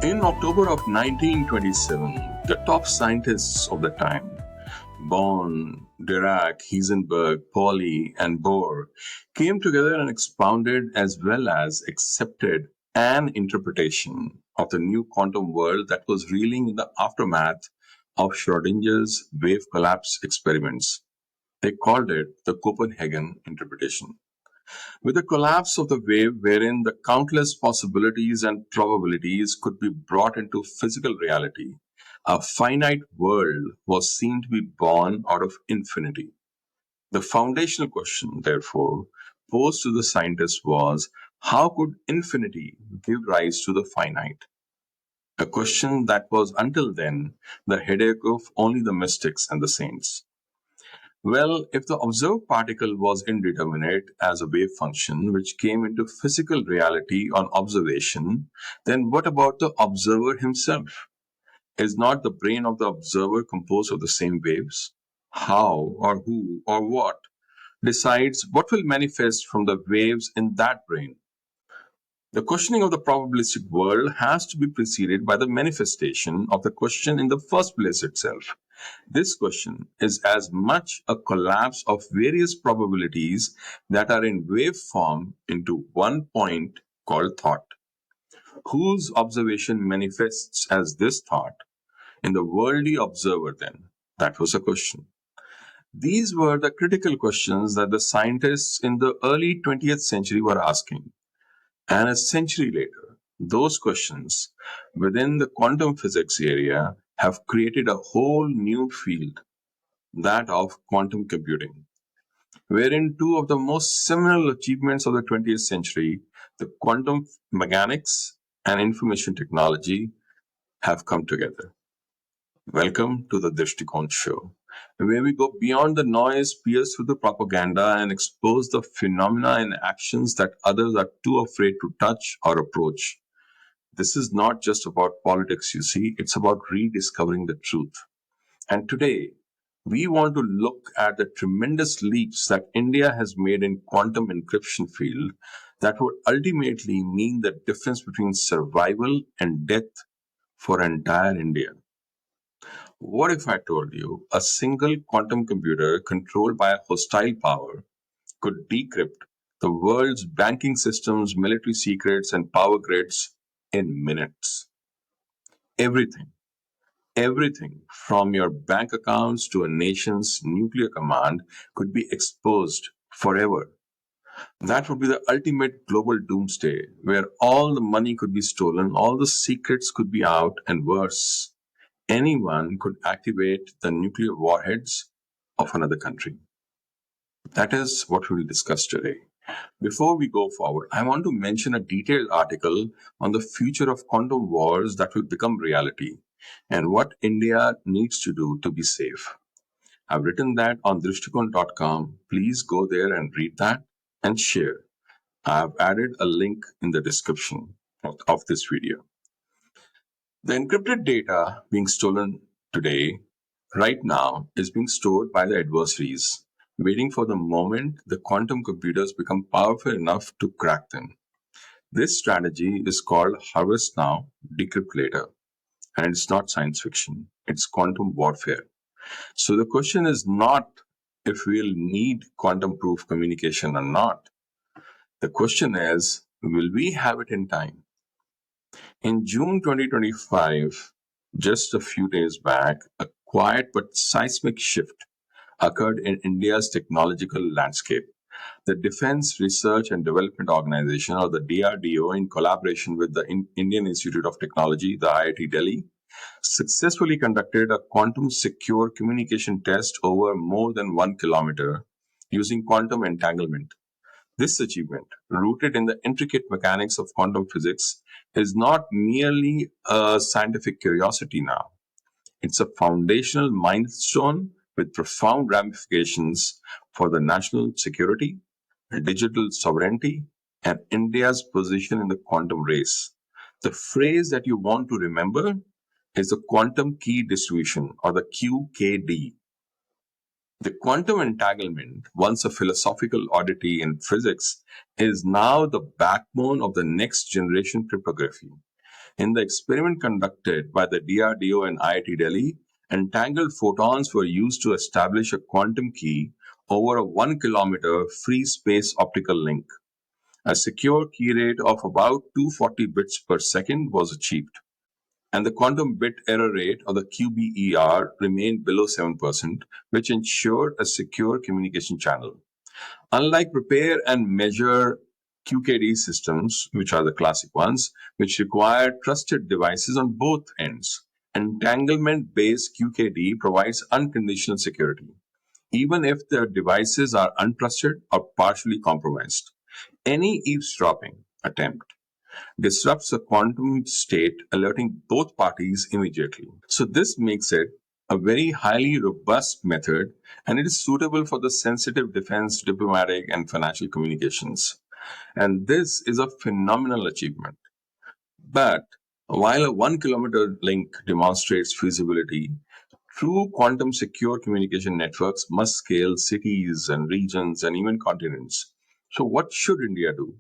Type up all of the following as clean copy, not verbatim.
In October of 1927, the top scientists of the time, Born, Dirac, Heisenberg, Pauli, and Bohr, came together and expounded as well as accepted an interpretation of the new quantum world that was reeling in the aftermath of Schrodinger's wave collapse experiments. They called it the Copenhagen interpretation. With the collapse of the wave, wherein the countless possibilities and probabilities could be brought into physical reality, a finite world was seen to be born out of infinity. The foundational question, therefore, posed to the scientists was how could infinity give rise to the finite? A question that was until then the headache of only the mystics and the saints. Well, if the observed particle was indeterminate as a wave function which came into physical reality on observation, then what about the observer himself? Is not the brain of the observer composed of the same waves? How or who or what decides what will manifest from the waves in that brain? The questioning of the probabilistic world has to be preceded by the manifestation of the question in the first place itself. This question is as much a collapse of various probabilities that are in wave form into one point called thought. Whose observation manifests as this thought in the worldly observer then? That was a question. These were the critical questions that the scientists in the early 20th century were asking. And a century later, those questions within the quantum physics area have created a whole new field, that of quantum computing, wherein two of the most seminal achievements of the 20th century, the quantum mechanics and information technology, have come together. Welcome to the Drishtikone Show, where we go beyond the noise, pierce through the propaganda, and expose the phenomena and actions that others are too afraid to touch or approach. This is not just about politics, you see, it's about rediscovering the truth. And today, we want to look at the tremendous leaps that India has made in quantum encryption field that would ultimately mean the difference between survival and death for entire India. What if I told you a single quantum computer controlled by a hostile power could decrypt the world's banking systems, military secrets, and power grids in minutes? Everything, everything from your bank accounts to a nation's nuclear command could be exposed forever. That would be the ultimate global doomsday where all the money could be stolen, all the secrets could be out, and worse, anyone could activate the nuclear warheads of another country. That is what we will discuss today. Before we go forward, I want to mention a detailed article on the future of quantum wars that will become reality and what India needs to do to be safe. I've written that on drishtikone.com. Please go there and read that and share. I've added a link in the description of this video. The encrypted data being stolen today, right now, is being stored by the adversaries, waiting for the moment the quantum computers become powerful enough to crack them. This strategy is called harvest now, decrypt later, and it's not science fiction, it's quantum warfare. So the question is not if we'll need quantum proof communication or not. The question is, will we have it in time? In June 2025, just a few days back, a quiet but seismic shift occurred in India's technological landscape. The Defense Research and Development Organization, or the DRDO, in collaboration with the Indian Institute of Technology, the IIT Delhi, successfully conducted a quantum secure communication test over more than 1 kilometer using quantum entanglement. This achievement, rooted in the intricate mechanics of quantum physics, is not merely a scientific curiosity now. It's a foundational milestone with profound ramifications for the national security, digital sovereignty, and India's position in the quantum race. The phrase that you want to remember is the quantum key distribution, or the QKD. The quantum entanglement, once a philosophical oddity in physics, is now the backbone of the next generation cryptography. In the experiment conducted by the DRDO and IIT Delhi, entangled photons were used to establish a quantum key over a 1 kilometer free space optical link. A secure key rate of about 240 bits per second was achieved, and the quantum bit error rate, or the QBER, remained below 7%, which ensured a secure communication channel. Unlike prepare and measure QKD systems, which are the classic ones, which require trusted devices on both ends, entanglement based QKD provides unconditional security, even if the devices are untrusted or partially compromised. Any eavesdropping attempt disrupts the quantum state, alerting both parties immediately. So, this makes it a very highly robust method, and it is suitable for the sensitive defense, diplomatic, and financial communications. And this is a phenomenal achievement. But while a 1 kilometer link demonstrates feasibility, true quantum secure communication networks must scale cities and regions and even continents. So, what should India do?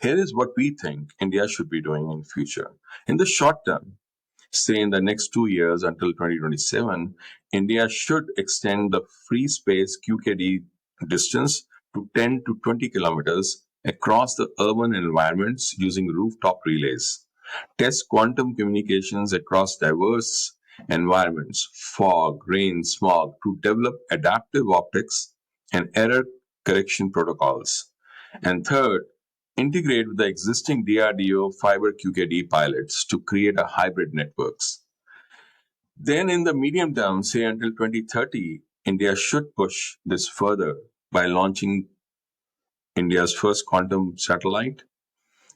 Here is what we think India should be doing in future. In the short term, say in the next 2 years until 2027, India should extend the free space QKD distance to 10 to 20 kilometers across the urban environments using rooftop relays. Test quantum communications across diverse environments, fog, rain, smog, to develop adaptive optics and error correction protocols. And third, integrate with the existing DRDO fiber QKD pilots to create a hybrid networks. Then in the medium term, say until 2030, India should push this further by launching India's first quantum satellite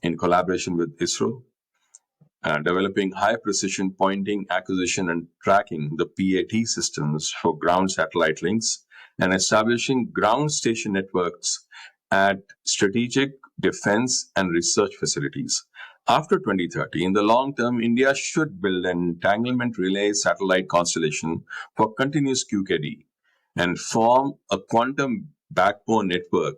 in collaboration with ISRO, developing high precision pointing, acquisition, and tracking the PAT systems for ground satellite links, and establishing ground station networks at strategic defense and research facilities. After 2030, in the long term, India should build an entanglement relay satellite constellation for continuous QKD and form a quantum backbone network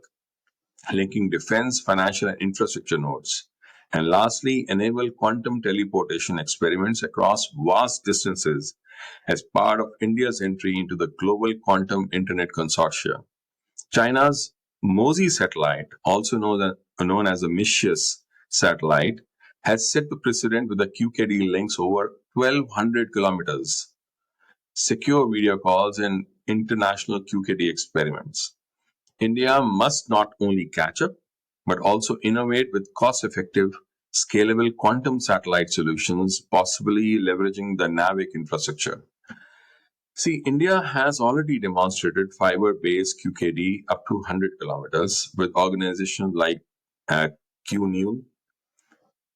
linking defense, financial, and infrastructure nodes. And lastly, enable quantum teleportation experiments across vast distances as part of India's entry into the global quantum internet consortia. China's MOSI satellite, also known as the Micius satellite, has set the precedent with the QKD links over 1,200 kilometers, secure video calls, and international QKD experiments. India must not only catch up, but also innovate with cost effective, scalable quantum satellite solutions, possibly leveraging the NAVIC infrastructure. See, India has already demonstrated fiber based QKD up to 100 kilometers with organizations like uh, QNU,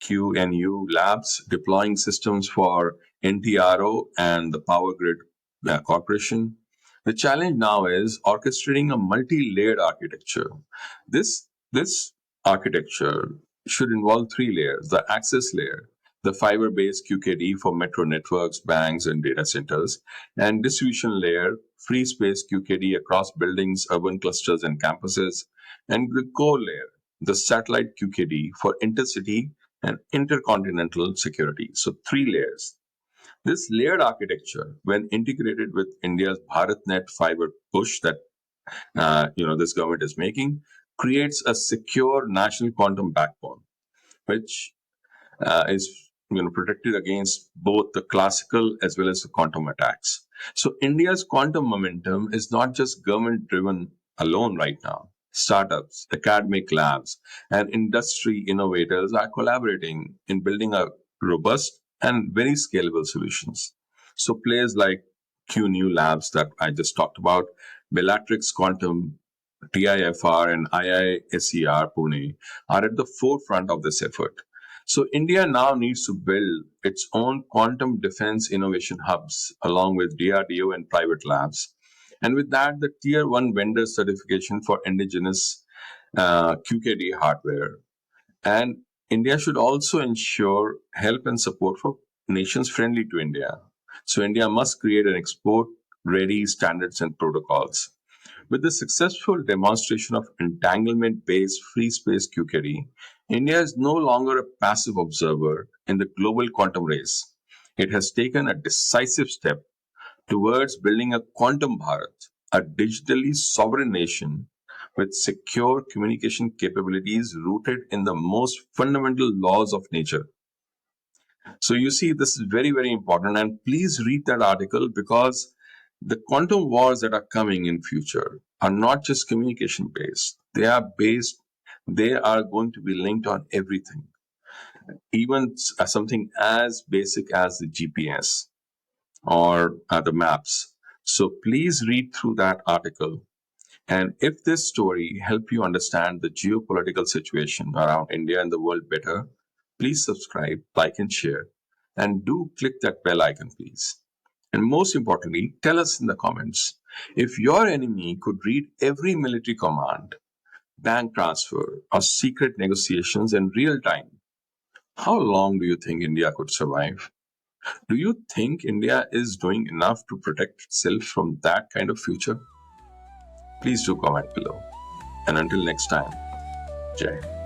QNU Labs deploying systems for NTRO and the Power Grid Corporation. The challenge now is orchestrating a multi-layered architecture. This architecture should involve three layers: the access layer, the fiber-based QKD for metro networks, banks, and data centers, and distribution layer, free space QKD across buildings, urban clusters, and campuses, and the core layer, the satellite QKD for intercity and intercontinental security. So three layers. This layered architecture, when integrated with India's BharatNet fiber push that this government is making, creates a secure national quantum backbone, which is protected against both the classical as well as the quantum attacks. So India's quantum momentum is not just government driven alone right now. Startups, academic labs, and industry innovators are collaborating in building a robust and very scalable solutions. So players like QNew Labs that I just talked about, Bellatrix Quantum, TIFR, and IISER Pune are at the forefront of this effort. So India now needs to build its own quantum defense innovation hubs along with DRDO and private labs. And with that, the tier one vendor certification for indigenous QKD hardware. And India should also ensure help and support for nations friendly to India. So India must create an export ready standards and protocols. With the successful demonstration of entanglement based free space QKD, India is no longer a passive observer in the global quantum race. It has taken a decisive step towards building a quantum Bharat, a digitally sovereign nation with secure communication capabilities rooted in the most fundamental laws of nature. So you see, this is very, very important. And please read that article because the quantum wars that are coming in future are not just communication based. They are going to be linked on everything, even something as basic as the GPS or the maps. So please read through that article. And if this story helped you understand the geopolitical situation around India and the world better, please subscribe, like, and share. And do click that bell icon, please. And most importantly, tell us in the comments if your enemy could read every military command, bank transfer, or secret negotiations in real time, how long do you think India could survive? Do you think India is doing enough to protect itself from that kind of future? Please do comment below. And until next time, Jai.